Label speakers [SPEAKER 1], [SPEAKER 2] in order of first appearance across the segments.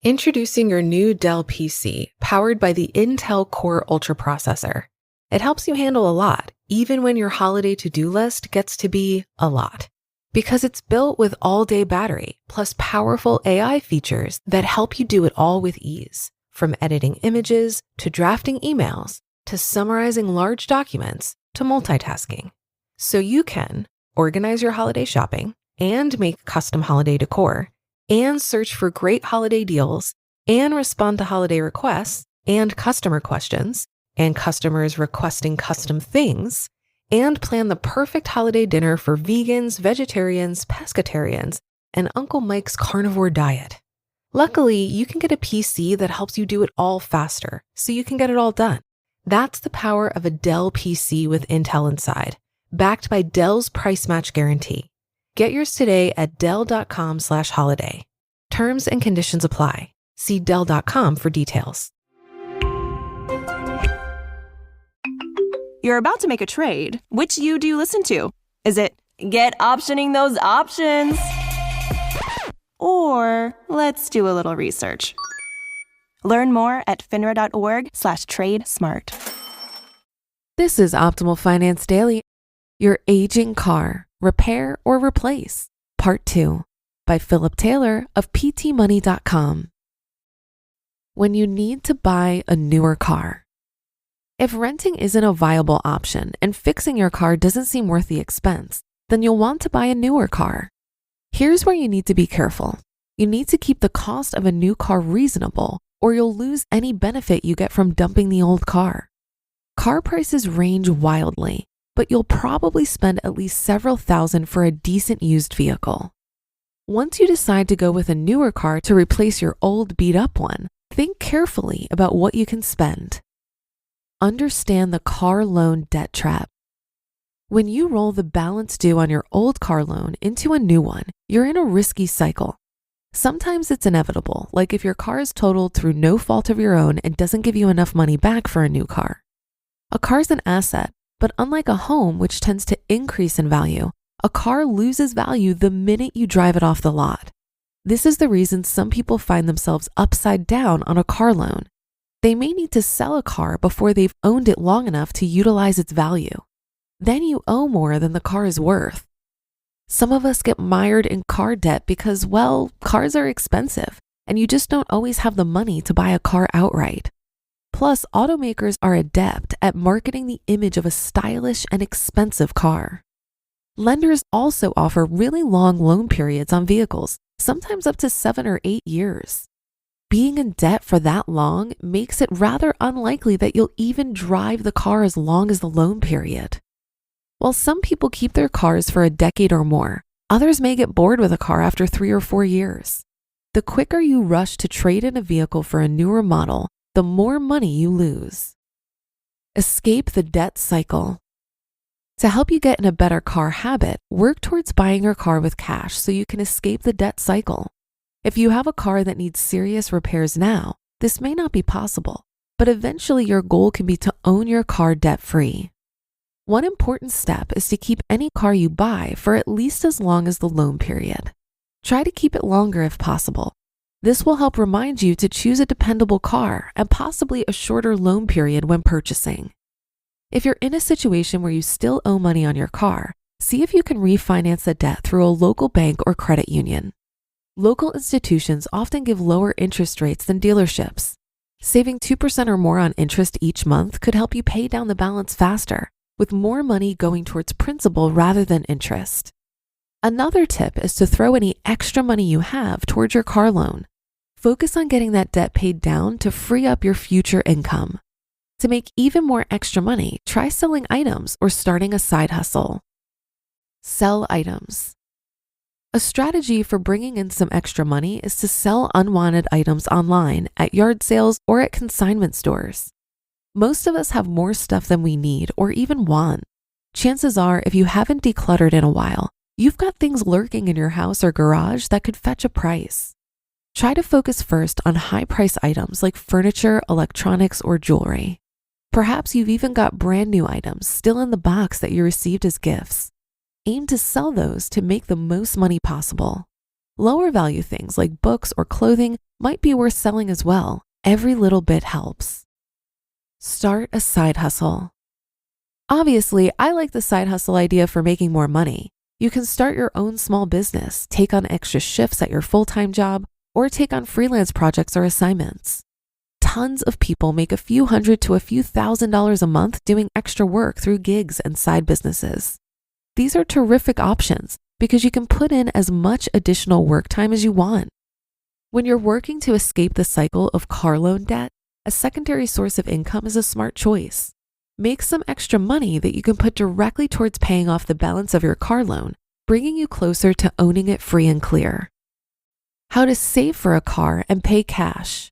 [SPEAKER 1] Introducing your new Dell PC, powered by the Intel Core Ultra processor. It helps you handle a lot, even when your holiday to-do list gets to be a lot. Because it's built with all-day battery, plus powerful AI features that help you do it all with ease. From editing images, to drafting emails, to summarizing large documents, to multitasking. So you can organize your holiday shopping, and make custom holiday decor, and search for great holiday deals, and respond to holiday requests, and customer questions, and customers requesting custom things, and plan the perfect holiday dinner for vegans, vegetarians, pescatarians, and Uncle Mike's carnivore diet. Luckily, you can get a PC that helps you do it all faster, so you can get it all done. That's the power of a Dell PC with Intel inside, backed by Dell's price match guarantee. Get yours today at Dell.com/holiday. Terms and conditions apply. See Dell.com for details.
[SPEAKER 2] You're about to make a trade. Which you do you listen to? Is it get optioning those options? Or let's do a little research. Learn more at finra.org/trade-smart.
[SPEAKER 1] This is Optimal Finance Daily. Your aging car, repair or replace, Part 2, by Philip Taylor of ptmoney.com. When you need to buy a newer car. If renting isn't a viable option and fixing your car doesn't seem worth the expense, then you'll want to buy a newer car. Here's where you need to be careful. You need to keep the cost of a new car reasonable, or you'll lose any benefit you get from dumping the old car. Car prices range wildly, but you'll probably spend at least several thousand for a decent used vehicle. Once you decide to go with a newer car to replace your old beat-up one, think carefully about what you can spend. Understand the car loan debt trap. When you roll the balance due on your old car loan into a new one, you're in a risky cycle. Sometimes it's inevitable, like if your car is totaled through no fault of your own and doesn't give you enough money back for a new car. A car's an asset, but unlike a home, which tends to increase in value, a car loses value the minute you drive it off the lot. This is the reason some people find themselves upside down on a car loan. They may need to sell a car before they've owned it long enough to utilize its value. Then you owe more than the car is worth. Some of us get mired in car debt because, well, cars are expensive, and you just don't always have the money to buy a car outright. Plus, automakers are adept at marketing the image of a stylish and expensive car. Lenders also offer really long loan periods on vehicles, sometimes up to 7 or 8 years. Being in debt for that long makes it rather unlikely that you'll even drive the car as long as the loan period. While some people keep their cars for a decade or more, others may get bored with a car after 3 or 4 years. The quicker you rush to trade in a vehicle for a newer model, the more money you lose. Escape the debt cycle. To help you get in a better car habit, work towards buying your car with cash so you can escape the debt cycle. If you have a car that needs serious repairs now, this may not be possible, but eventually your goal can be to own your car debt-free. One important step is to keep any car you buy for at least as long as the loan period. Try to keep it longer if possible. This will help remind you to choose a dependable car and possibly a shorter loan period when purchasing. If you're in a situation where you still owe money on your car, see if you can refinance the debt through a local bank or credit union. Local institutions often give lower interest rates than dealerships. Saving 2% or more on interest each month could help you pay down the balance faster, with more money going towards principal rather than interest. Another tip is to throw any extra money you have towards your car loan. Focus on getting that debt paid down to free up your future income. To make even more extra money, try selling items or starting a side hustle. Sell items. A strategy for bringing in some extra money is to sell unwanted items online at yard sales or at consignment stores. Most of us have more stuff than we need or even want. Chances are, if you haven't decluttered in a while, you've got things lurking in your house or garage that could fetch a price. Try to focus first on high-price items like furniture, electronics, or jewelry. Perhaps you've even got brand new items still in the box that you received as gifts. Aim to sell those to make the most money possible. Lower value things like books or clothing might be worth selling as well. Every little bit helps. Start a side hustle. Obviously, I like the side hustle idea for making more money. You can start your own small business, take on extra shifts at your full-time job, or take on freelance projects or assignments. Tons of people make a few hundred to a few $1,000s a month doing extra work through gigs and side businesses. These are terrific options because you can put in as much additional work time as you want. When you're working to escape the cycle of car loan debt, a secondary source of income is a smart choice. Make some extra money that you can put directly towards paying off the balance of your car loan, bringing you closer to owning it free and clear. How to save for a car and pay cash.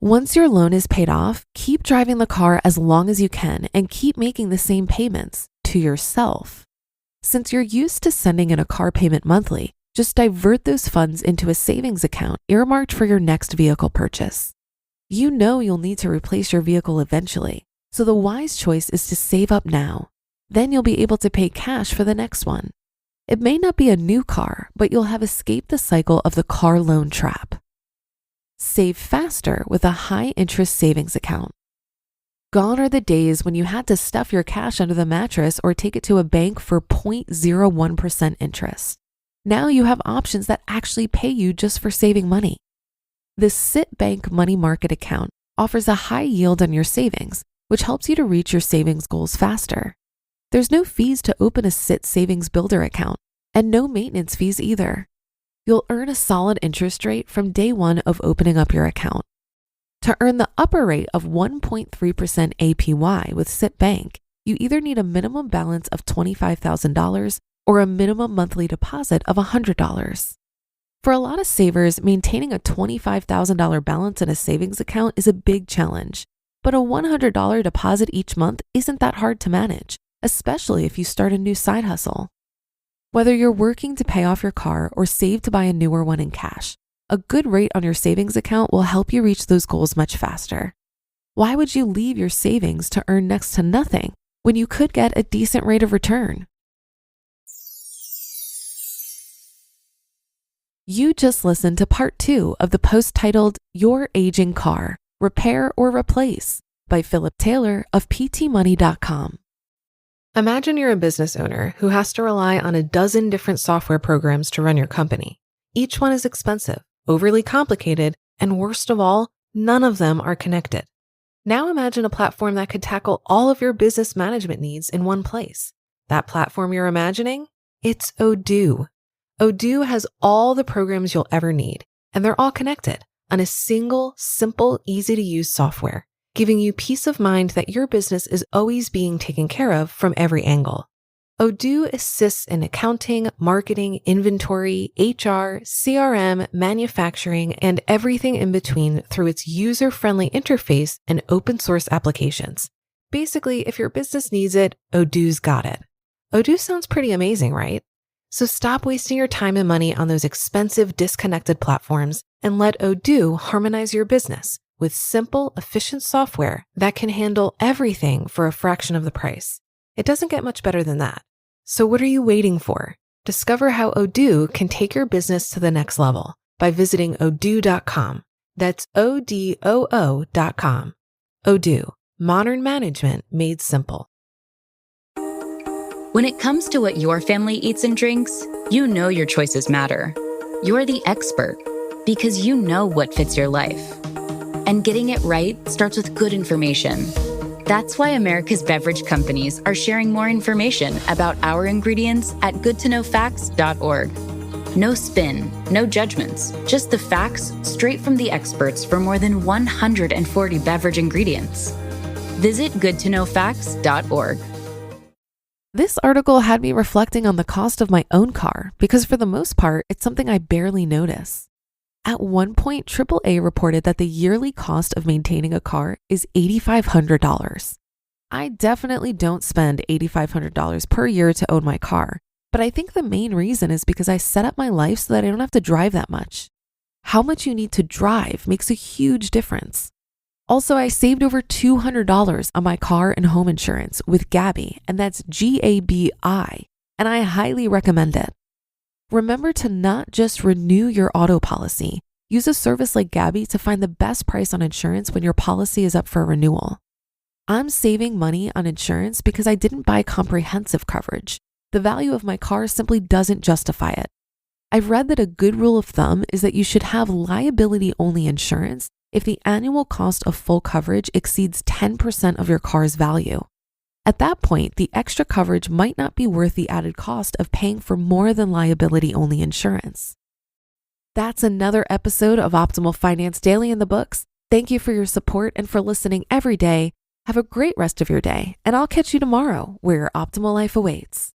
[SPEAKER 1] Once your loan is paid off, keep driving the car as long as you can and keep making the same payments to yourself. Since you're used to sending in a car payment monthly, just divert those funds into a savings account earmarked for your next vehicle purchase. You know you'll need to replace your vehicle eventually, so the wise choice is to save up now. Then you'll be able to pay cash for the next one. It may not be a new car, but you'll have escaped the cycle of the car loan trap. Save faster with a high-interest savings account. Gone are the days when you had to stuff your cash under the mattress or take it to a bank for 0.01% interest. Now you have options that actually pay you just for saving money. The Citibank Money Market account offers a high yield on your savings, which helps you to reach your savings goals faster. There's no fees to open a Citi Savings Builder account and no maintenance fees either. You'll earn a solid interest rate from day one of opening up your account. To earn the upper rate of 1.3% APY with Citibank, you either need a minimum balance of $25,000 or a minimum monthly deposit of $100. For a lot of savers, maintaining a $25,000 balance in a savings account is a big challenge, but a $100 deposit each month isn't that hard to manage, especially if you start a new side hustle. Whether you're working to pay off your car or save to buy a newer one in cash, a good rate on your savings account will help you reach those goals much faster. Why would you leave your savings to earn next to nothing when you could get a decent rate of return? You just listened to part 2 of the post titled Your Aging Car, Repair or Replace by Philip Taylor of ptmoney.com. Imagine you're a business owner who has to rely on a dozen different software programs to run your company. Each one is expensive, overly complicated, and worst of all, none of them are connected. Now imagine a platform that could tackle all of your business management needs in one place. That platform you're imagining? It's Odoo. Odoo has all the programs you'll ever need, and they're all connected on a single, simple, easy-to-use software, giving you peace of mind that your business is always being taken care of from every angle. Odoo assists in accounting, marketing, inventory, HR, CRM, manufacturing, and everything in between through its user-friendly interface and open-source applications. Basically, if your business needs it, Odoo's got it. Odoo sounds pretty amazing, right? So stop wasting your time and money on those expensive, disconnected platforms and let Odoo harmonize your business with simple, efficient software that can handle everything for a fraction of the price. It doesn't get much better than that. So what are you waiting for? Discover how Odoo can take your business to the next level by visiting odoo.com. That's ODOO.com. Odoo, modern management made simple.
[SPEAKER 3] When it comes to what your family eats and drinks, you know your choices matter. You're the expert because you know what fits your life. And getting it right starts with good information. That's why America's beverage companies are sharing more information about our ingredients at goodtoknowfacts.org. No spin, no judgments, just the facts straight from the experts for more than 140 beverage ingredients. Visit goodtoknowfacts.org.
[SPEAKER 1] This article had me reflecting on the cost of my own car because for the most part, it's something I barely notice. At one point, AAA reported that the yearly cost of maintaining a car is $8,500. I definitely don't spend $8,500 per year to own my car, but I think the main reason is because I set up my life so that I don't have to drive that much. How much you need to drive makes a huge difference. Also, I saved over $200 on my car and home insurance with Gabi, and that's GABI, and I highly recommend it. Remember to not just renew your auto policy, Use a service like Gabby to find the best price on insurance when your policy is up for renewal. I'm saving money on insurance because I didn't buy comprehensive coverage. The value of my car simply doesn't justify it. I've read that a good rule of thumb is that you should have liability-only insurance if the annual cost of full coverage exceeds 10% of your car's value. At that point, the extra coverage might not be worth the added cost of paying for more than liability-only insurance. That's another episode of Optimal Finance Daily in the books. Thank you for your support and for listening every day. Have a great rest of your day, and I'll catch you tomorrow where your optimal life awaits.